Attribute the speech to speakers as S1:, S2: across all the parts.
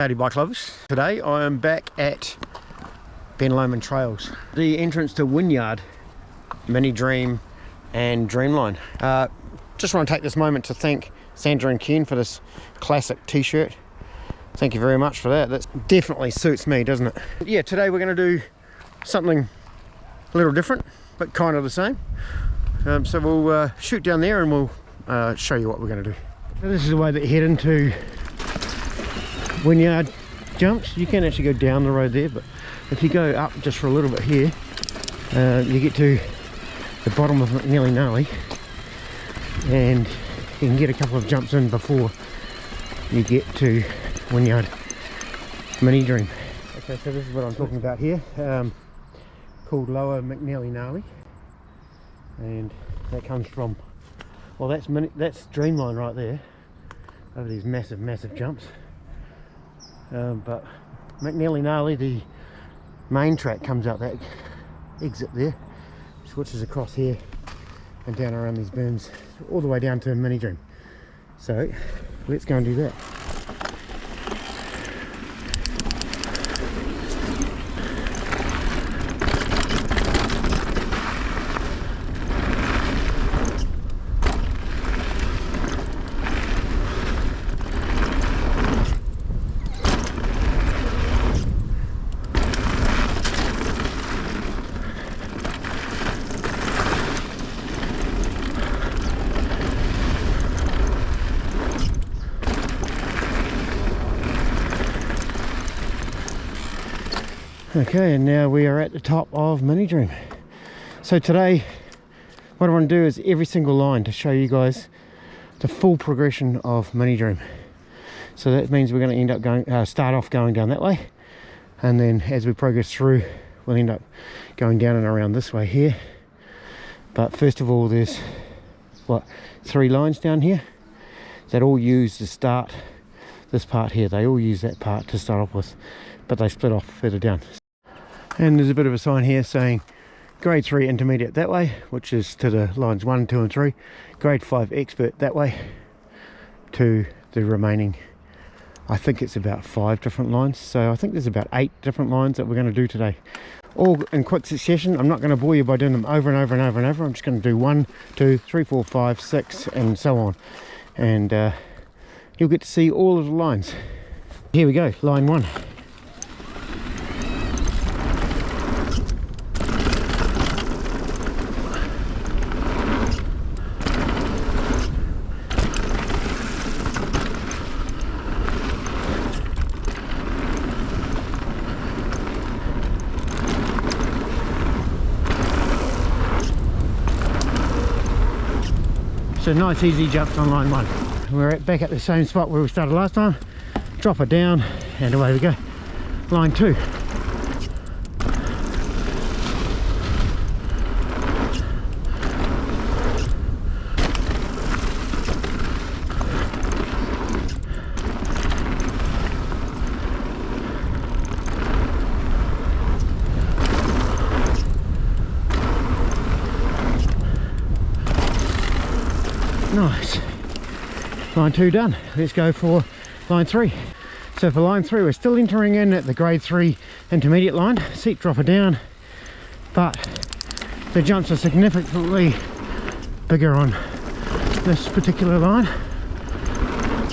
S1: Howdy bike lovers. Today I am back at Ben Lomond Trails, the entrance to Wynyard Mini Dream and Dreamline. Just want to take this moment to thank Sandra and Ken for this classic t-shirt. Thank you very much for that. That definitely suits me, doesn't it? Yeah, today we're going to do something a little different but kind of the same. So we'll shoot down there and we'll show you what we're going to do. So this is the way that you head into Wynyard jumps. You can actually go down the road there, but if you go up just for a little bit here, you get to the bottom of McNally Gnarly and you can get a couple of jumps in before you get to Wynyard Mini Dream. Okay, so this is what I'm talking about here, called Lower McNally Gnarly, and that comes from, well, that's Dreamline right there, over these massive jumps. But McNally Gnarly, the main track, comes out that exit there, switches across here and down around these berms all the way down to Mini Dream. So let's go and do that. Okay, and now we are at the top of Mini Dream. So today what I want to do is every single line to show you guys the full progression of Mini Dream. So that means we're going to end up going start off going down that way, and then as we progress through we'll end up going down and around this way here. But first of all, there's what, 3 lines down here that all use to start this part here. They all use that part to start off with, but they split off further down. And there's a bit of a sign here saying grade 3 intermediate that way, which is to the lines 1, 2 and 3, grade 5 expert that way to the remaining, I think it's about 5 different lines. So I think there's about 8 different lines that we're going to do today, all in quick succession. I'm not going to bore you by doing them over and over and over and over. I'm just going to do 1, 2, 3, 4, 5, 6 and so on, and you'll get to see all of the lines. Here we go, line 1. So nice easy jumps on line 1. We're back at the same spot where we started last time. Drop it down and away we go. Line 2. Nice. Line 2 done. Let's go for line 3. So for line 3 we're still entering in at the grade 3 intermediate line. Seat dropper down, but the jumps are significantly bigger on this particular line.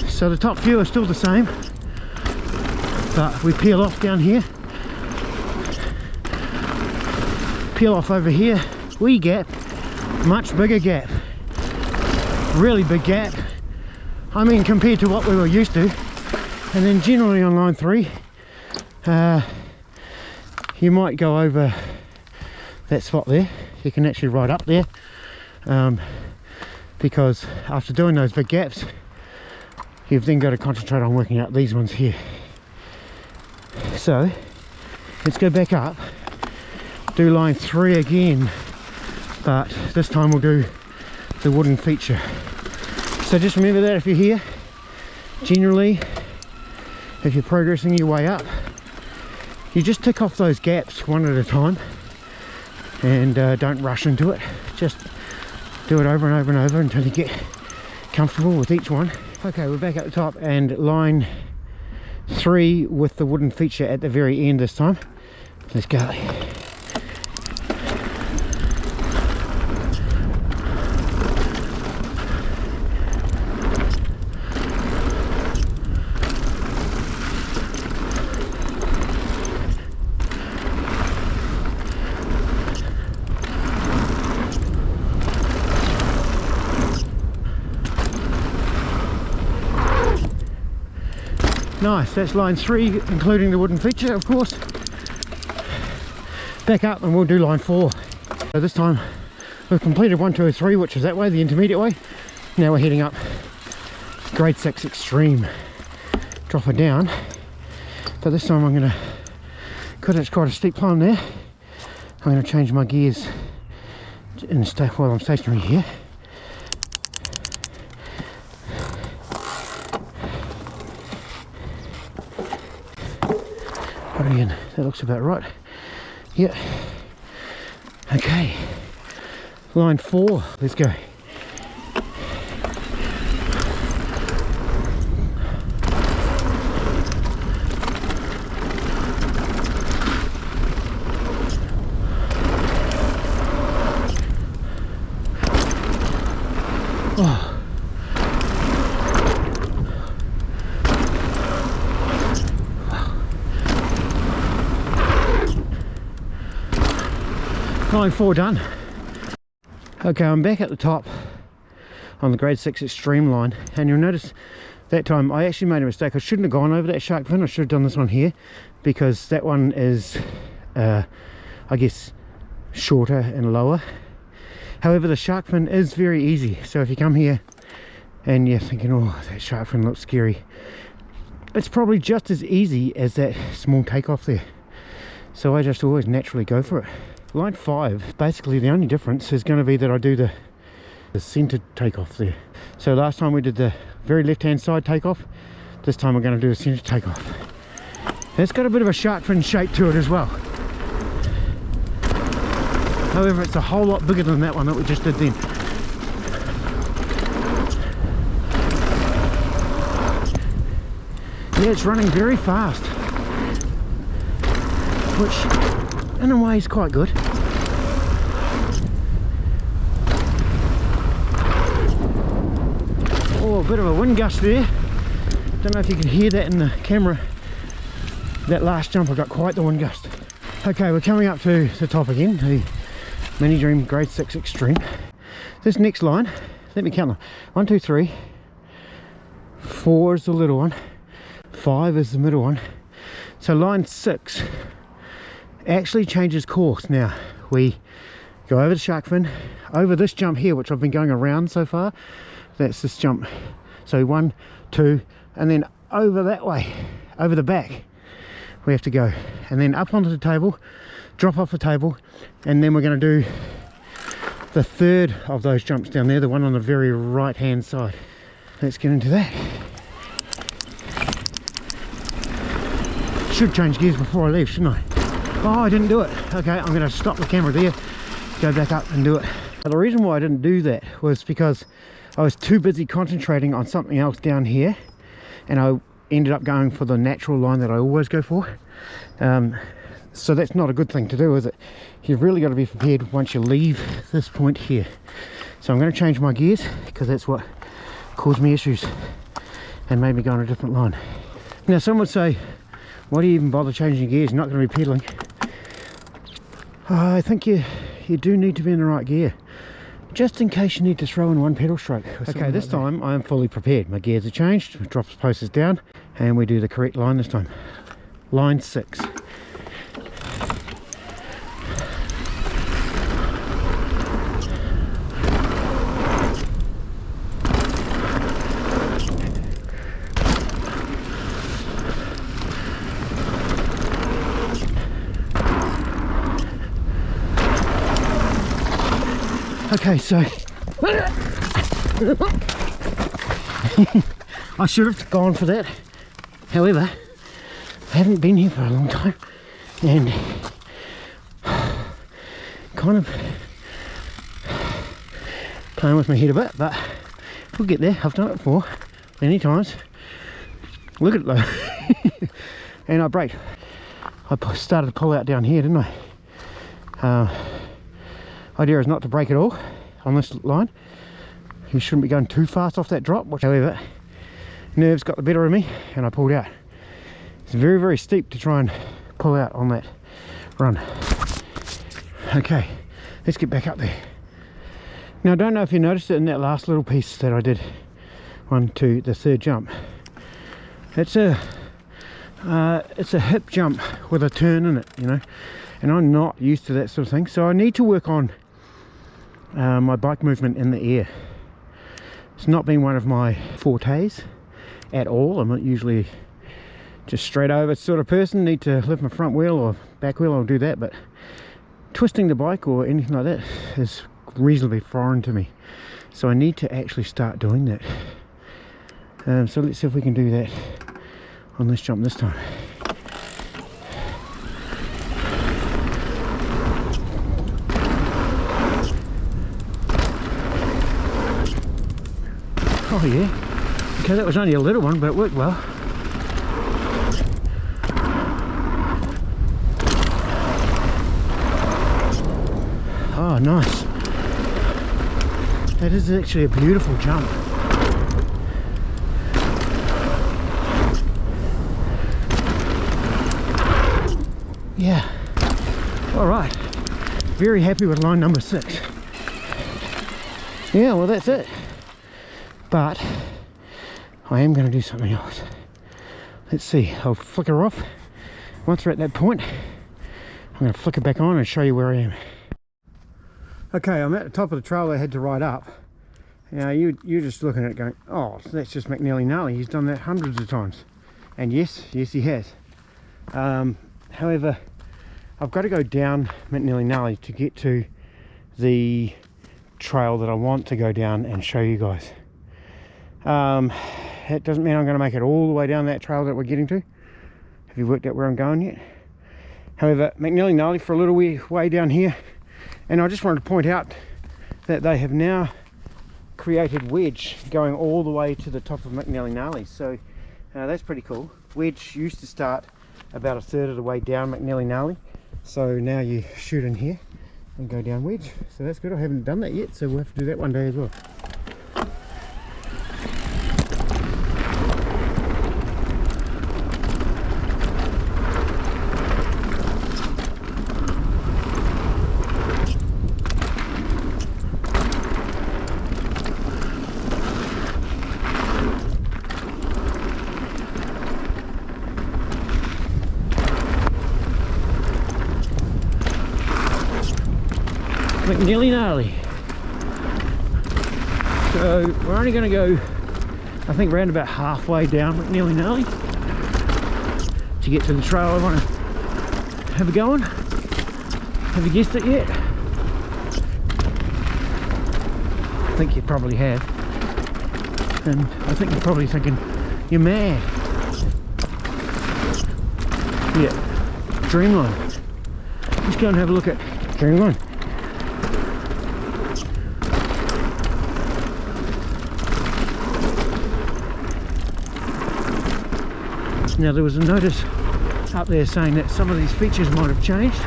S1: So the top few are still the same, but we peel off down here, peel off over here, we get much bigger gap. Really big gap, I mean, compared to what we were used to. And then generally on line 3 you might go over that spot there. You can actually ride up there, because after doing those big gaps you've then got to concentrate on working out these ones here. So let's go back up, do line 3 again, but this time we'll do the wooden feature. So just remember that if you're here, generally if you're progressing your way up, you just tick off those gaps one at a time and don't rush into it. Just do it over and over and over until you get comfortable with each one. Okay, we're back at the top, and line 3 with the wooden feature at the very end this time. Let's go. Nice, that's line 3, including the wooden feature, of course. Back up and we'll do line 4. So this time we've completed 1, 2, 3, which is that way, the intermediate way. Now we're heading up grade 6 extreme. Drop her down. But this time I'm going to, because it's quite a steep climb there, I'm going to change my gears while I'm stationary here. Again, that looks about right. Yeah. Okay. Line 4. Let's go. Oh. Line 4 done. Okay, I'm back at the top on the grade 6 extreme line, and you'll notice that time I actually made a mistake. I shouldn't have gone over that shark fin. I should have done this one here, because that one is I guess shorter and lower. However, the shark fin is very easy, so if you come here and you're thinking, oh, that shark fin looks scary, it's probably just as easy as that small takeoff there. So I just always naturally go for it. Line 5, basically the only difference is going to be that I do the centered takeoff there. So last time we did the very left hand side takeoff, this time we're going to do the centered takeoff. It's got a bit of a shark fin shape to it as well. However, it's a whole lot bigger than that one that we just did then. Yeah, it's running very fast, which in a way is quite good. Oh, a bit of a wind gust there. Don't know if you can hear that in the camera. That last jump I got quite the wind gust. Okay, we're coming up to the top again, the Mini Dream grade 6 extreme. This next line, let me count them. 1, 2, 3, 4 is the little one, 5 is the middle one. So line 6 actually changes course. Now we go over the shark fin, over this jump here, which I've been going around so far. That's this jump. So 1, 2, and then over that way, over the back we have to go, and then up onto the table, drop off the table, and then we're going to do the third of those jumps down there, the one on the very right hand side. Let's get into that. Should change gears before I leave, shouldn't I? Oh, I didn't do it. Okay, I'm going to stop the camera there, go back up and do it. Now, the reason why I didn't do that was because I was too busy concentrating on something else down here, and I ended up going for the natural line that I always go for. So that's not a good thing to do, is it? You've really got to be prepared once you leave this point here. So I'm going to change my gears, because that's what caused me issues and made me go on a different line. Now, some would say, why do you even bother changing gears? You're not going to be pedaling. I think you do need to be in the right gear, just in case you need to throw in one pedal stroke. Okay, this time I am fully prepared. My gears are changed, drops posters down, and we do the correct line this time. Line 6. Okay, so I should have gone for that. However, I haven't been here for a long time, and kind of playing with my head a bit, but we'll get there. I've done it before many times. Look at it though. And I braked. I started to pull out down here, didn't I? Idea is not to brake at all on this line. You shouldn't be going too fast off that drop. However, nerves got the better of me and I pulled out. It's very, very steep to try and pull out on that run. Okay, let's get back up there. Now I don't know if you noticed it in that last little piece that I did, one to the third jump. It's a hip jump with a turn in it, you know, and I'm not used to that sort of thing, so I need to work on my bike movement in the air. It's not been one of my fortes at all. I'm not usually just straight over sort of person. Need to lift my front wheel or back wheel, I'll do that, but twisting the bike or anything like that is reasonably foreign to me, so I need to actually start doing that. So let's see if we can do that on this jump this time. Oh yeah, okay, that was only a little one, but it worked well. Oh, nice. That is actually a beautiful jump. Yeah, all right, very happy with line number 6. Yeah, well, that's it. But I am going to do something else. Let's see, I'll flick her off. Once we're at that point, I'm going to flick it back on and show you where I am. Okay, I'm at the top of the trail I had to ride up. Now you're just looking at it going, oh, that's just McNally Gnarly. He's done that hundreds of times. And yes he has. However, I've got to go down McNally Gnarly to get to the trail that I want to go down and show you guys. That doesn't mean I'm going to make it all the way down that trail that we're getting to. Have you worked out where I'm going yet? However, McNally Gnarly for a little way down here, and I just wanted to point out that they have now created Wedge going all the way to the top of McNally Gnarly, so that's pretty cool. Wedge used to start about a third of the way down McNally Gnarly, so now you shoot in here and go down Wedge, so that's good. I haven't done that yet, so we'll have to do that one day as well. McNally Gnarly. So we're only going to go, I think, around about halfway down McNally Gnarly to get to the trail I want to have a go on. Have you guessed it yet? I think you probably have, and I think you're probably thinking you're mad. Yeah, Dreamline. Let's go and have a look at Dreamline. Now there was a notice up there saying that some of these features might have changed.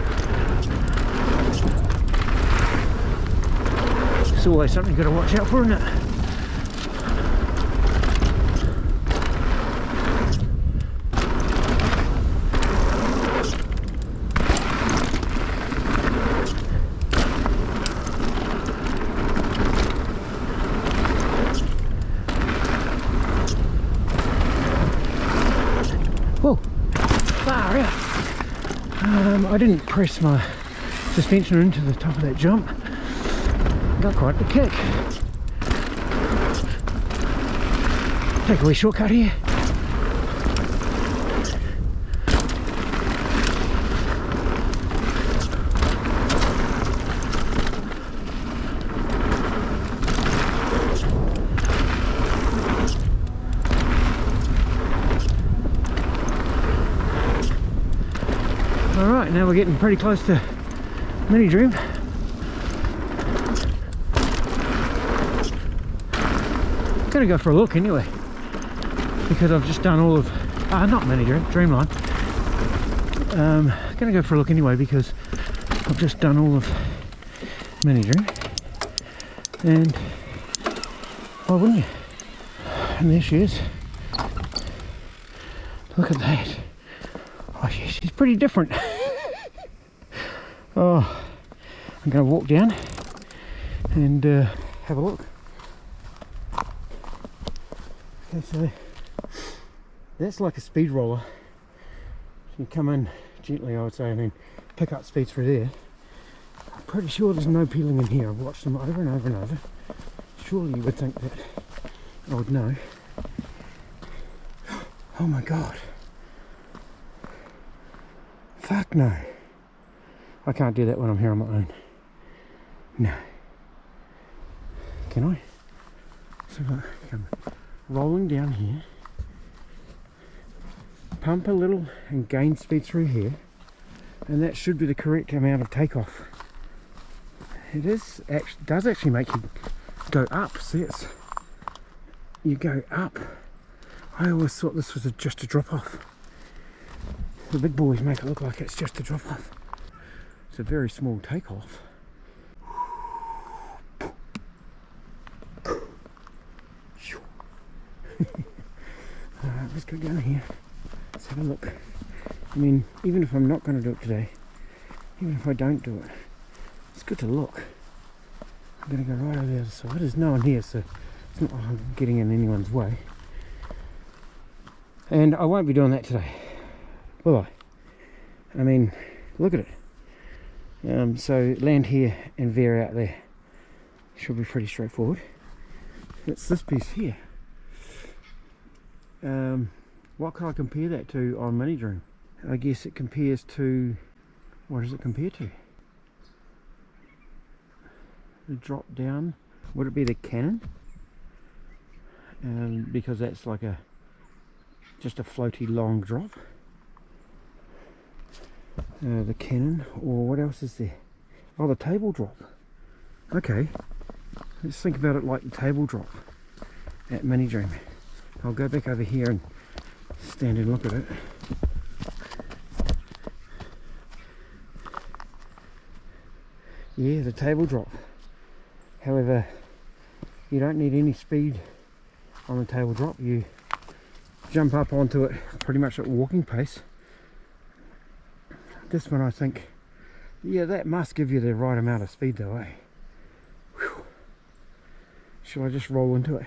S1: It's always something you've got to watch out for, isn't it? Whoa, far out. I didn't press my suspension into the top of that jump. Got quite the kick. Take a wee shortcut here. Alright, now we're getting pretty close to Mini Dream. I'm gonna go for a look anyway, because I've just done all of Not Mini Dream, Dreamline. Gonna go for a look anyway because I've just done all of Mini Dream, and why wouldn't you? And there she is. Look at that. Oh, she's pretty different. Oh, I'm going to walk down and have a look. Okay, so that's like a speed roller. You come in gently, I would say, and then pick up speed through there. I'm pretty sure there's no peeling in here. I've watched them over and over and over. Surely you would think that I would know. Oh my god. Fuck no. I can't do that when I'm here on my own. No. Can I? So come rolling down here. Pump a little and gain speed through here. And that should be the correct amount of takeoff. It does actually make you go up. See, you go up. I always thought this was just a drop off. The big boys make it look like it's just a drop off. It's a very small takeoff. Alright, let's go down here. Let's have a look. I mean, even if I'm not going to do it today, even if I don't do it, it's good to look. I'm going to go right over the other side. There's no one here, so it's not like I'm getting in anyone's way. And I won't be doing that today, will I? I mean, look at it. So land here and veer out there. Should be pretty straightforward. It's this piece here. What can I compare that to on Mini Dream? I guess it compares to, what does it compare to? The drop down, would it be the cannon? Because that's like just a floaty long drop. The cannon, or what else is there? Oh, the table drop. Okay, let's think about it like the table drop at Mini Dream. I'll go back over here and stand and look at it. Yeah, the table drop. However, you don't need any speed on the table drop. You jump up onto it pretty much at walking pace. This one, I think, yeah, that must give you the right amount of speed though, eh? Whew. Should I just roll into it?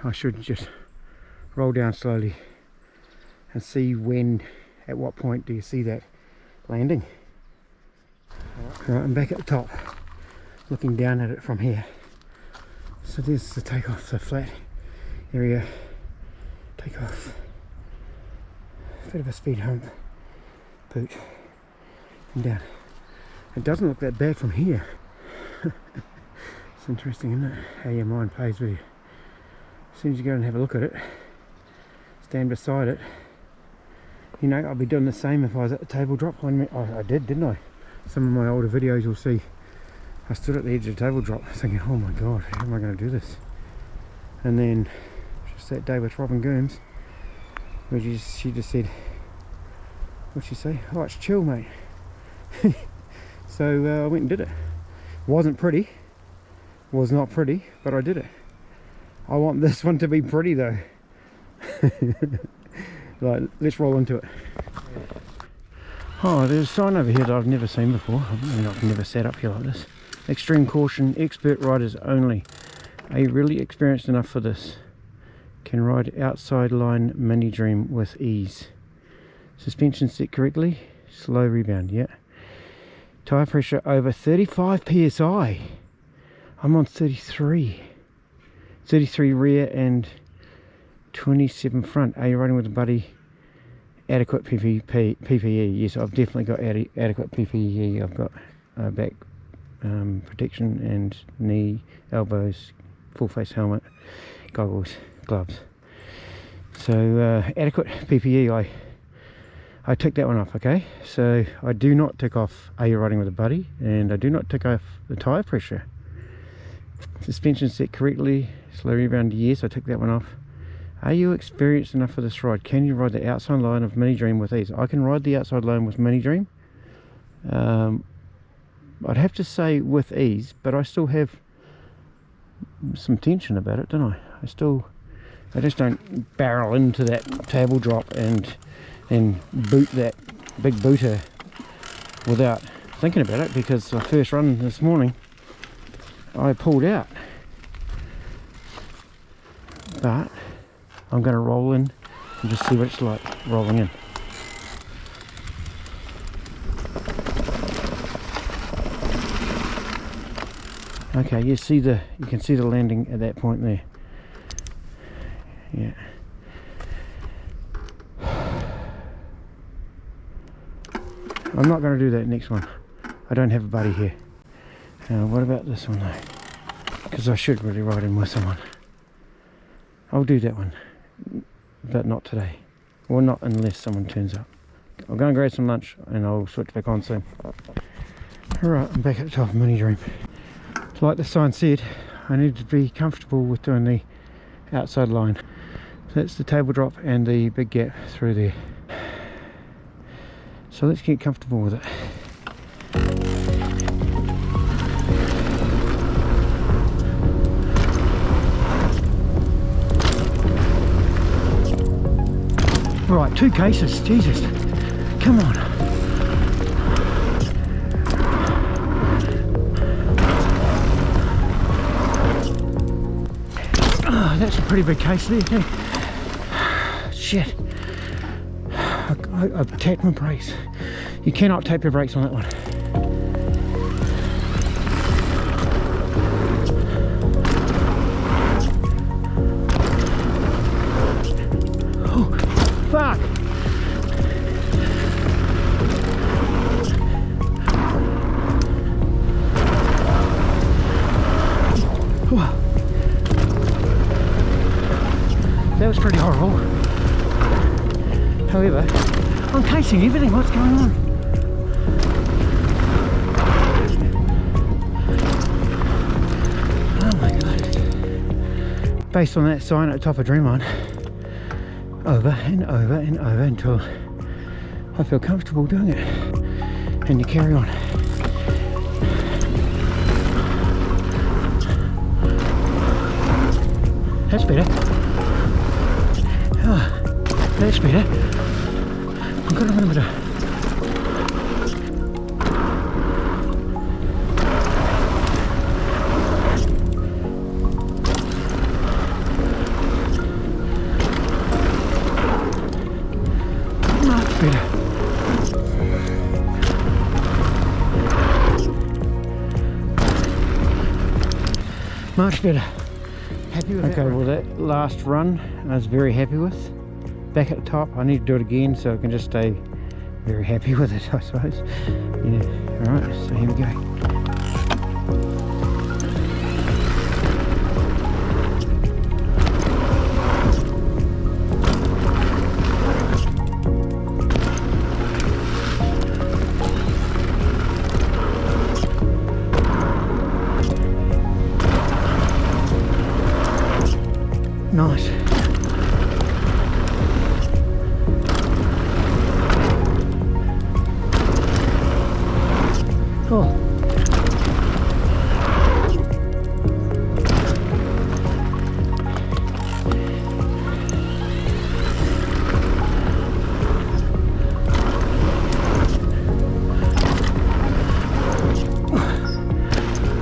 S1: I should just roll down slowly and see at what point do you see that landing. Right, I'm back at the top, looking down at it from here. So there's the takeoff, the flat area, takeoff, bit of a speed hump, boot, and down. It doesn't look that bad from here. It's interesting, isn't it, how your mind plays with you. As soon as you go and have a look at it, stand beside it, you know, I'll be doing the same if I was at the table drop. I did, didn't I? Some of my older videos you'll see I stood at the edge of the table drop thinking, oh my god, how am I going to do this? And then just that day with Robin Gooms, where she just said, what'd she say? Oh, it's chill, mate. So I went and did it. Wasn't pretty, was not pretty, but I did it. I want this one to be pretty though. Right, let's roll into it. Oh, there's a sign over here that I've never seen before. I mean, I've never sat up here like this. Extreme caution, expert riders only. Are you really experienced enough for this? Can ride outside line Mini Dream with ease. Suspension set correctly. Slow rebound, yeah. Tyre pressure over 35 psi. I'm on 33. 33 rear and 27 front. Are you riding with a buddy? Adequate PPE. Yes, I've definitely got adequate PPE. I've got back protection and knee, elbows, full face helmet, goggles, gloves. So adequate PPE. I tick that one off. Okay, so I do not tick off are you riding with a buddy, and I do not tick off the tyre pressure. Suspension set correctly. Slow rebound, yes, I tick that one off. Are you experienced enough for this ride? Can you ride the outside line of Mini Dream with ease? I can ride the outside line with Mini Dream. I'd have to say with ease, but I still have some tension about it, don't I? I just don't barrel into that table drop and boot that big booter without thinking about it, because the first run this morning I pulled out. But I'm going to roll in and just see what it's like rolling in. Okay, you can see the landing at that point there. Yeah. I'm not going to do that next one. I don't have a buddy here. What about this one though? Because I should really ride in with someone. I'll do that one, but not today. Well, not unless someone turns up. I'll go and grab some lunch and I'll switch back on soon. Alright, I'm back at the top of Mini Dream. Like the sign said, I need to be comfortable with doing the outside line. So that's the table drop and the big gap through there. So let's get comfortable with it. Right, 2 cases, Jesus, come on. Oh, that's a pretty big case there too. Shit, I've tapped my brakes. You cannot tap your brakes on that one. Fuck! That was pretty horrible. However, I'm casing everything. What's going on? Oh my god. Based on that sign at the top of Dreamline, over and over and over until I feel comfortable doing it, and you carry on. That's better. Oh, that's better. I've got a little bit of much better. Happy with that? Okay, well that last run I was very happy with. Back at the top, I need to do it again so I can just stay very happy with it, I suppose. Yeah, alright, so here we go. Nice. Oh.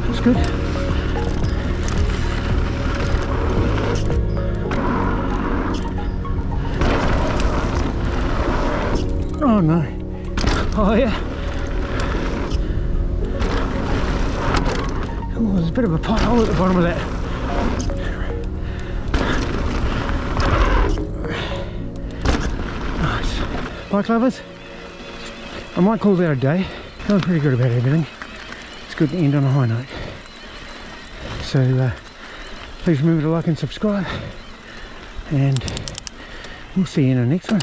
S1: That's good. Oh no. Oh yeah. Oh, there's a bit of a pothole at the bottom of that. Nice. Bike lovers, I might call that a day. Feeling pretty good about everything. It's good to end on a high note. So please remember to like and subscribe, and we'll see you in the next one.